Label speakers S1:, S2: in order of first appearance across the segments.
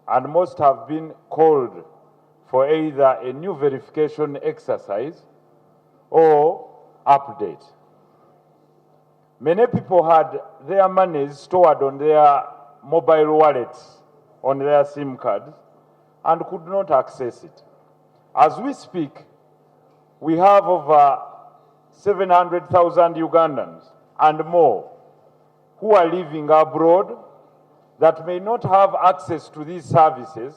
S1: and most have been called for either a new verification exercise or update. Many people had their monies stored on their mobile wallets, on their SIM cards, and could not access it. As we speak, we have over 700,000 Ugandans and more who are living abroad that may not have access to these services,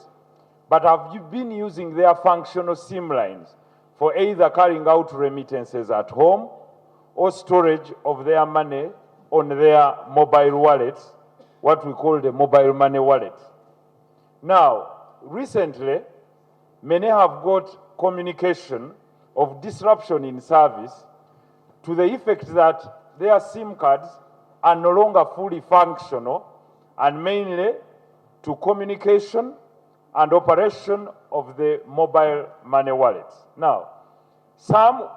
S1: but have been using their functional SIM lines for either carrying out remittances at home or storage of their money on their mobile wallets, what we call the mobile money wallet. Now, recently, many have got communication of disruption in service to the effect that their SIM cards are no longer fully functional, and mainly to communication and operation of the mobile money wallets. Now, some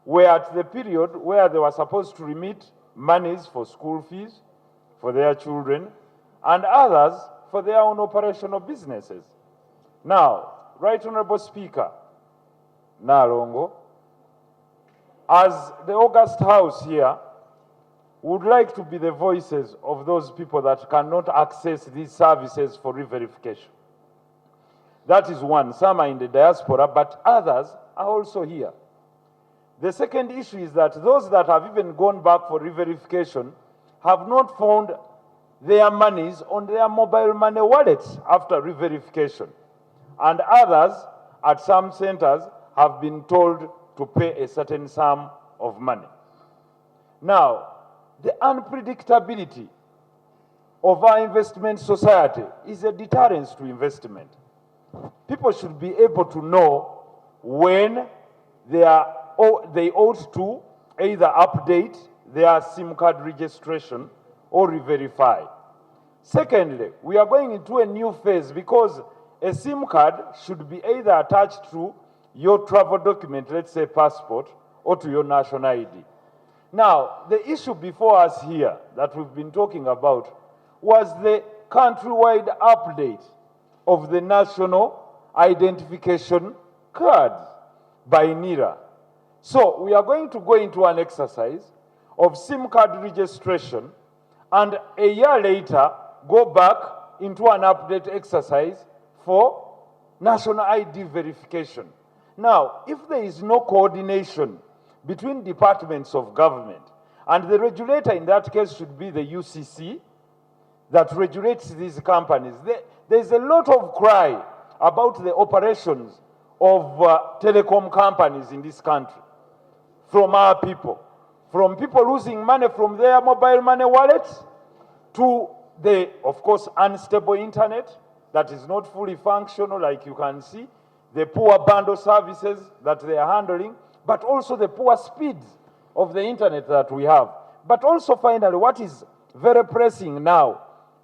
S1: were at the period where they were supposed to remit monies for school fees for their children, and others for their own operational businesses. Now, Right Honourable Speaker Nalongo, as the August House here, would like to be the voices of those people that cannot access these services for re-verification. That is one. Some are in the diaspora, but others are also here. The second issue is that those that have even gone back for re-verification have not found their monies on their mobile money wallets after re-verification. And others at some centers have been told to pay a certain sum of money. Now, the unpredictability of our investment society is a deterrence to investment. People should be able to know when they ought to either update their SIM card registration or re-verify. Secondly, we are going into a new phase because a SIM card should be either attached to your travel document, let's say passport, or to your national ID. Now, the issue before us here that we've been talking about was the countrywide update of the national identification cards by NIRA. So we are going to go into an exercise of SIM card registration and a year later go back into an update exercise for national ID verification. Now, if there is no coordination between departments of government, and the regulator in that case should be the UCC that regulates these companies, there's a lot of cry about the operations of telecom companies in this country from our people, from people losing money from their mobile money wallets to the, of course, unstable internet that is not fully functional, like you can see, the poor bundle services that they are handling, but also the poor speeds of the internet that we have. But also finally, what is very pressing now,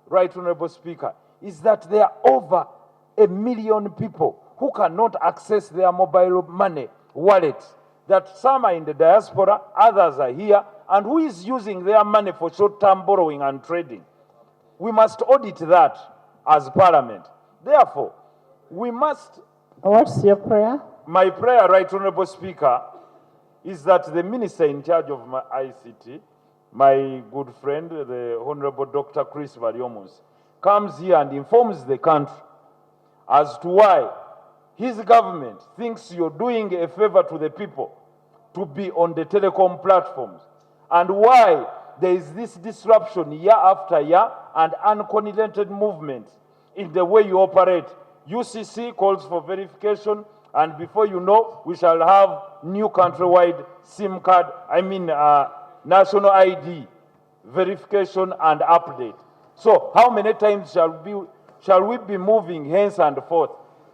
S1: Right Honourable Speaker, is that there are over 1 million people who cannot access their mobile money wallets, that some are in the diaspora, others are here, and who is using their money for short-term borrowing and trading. We must audit that as Parliament. Therefore, we must...
S2: What's your prayer?
S1: My prayer, Right Honourable Speaker, is that the Minister in charge of my ICT, my good friend, the Honourable Dr. Chris Bariomus, comes here and informs the country as to why his government thinks you're doing a favor to the people to be on the telecom platforms, and why there is this disruption year after year and uncoordinated movement in the way you operate. UCC calls for verification, and before you know, we shall have new countrywide SIM card, national ID verification and update. So how many times shall we be moving hence and forth?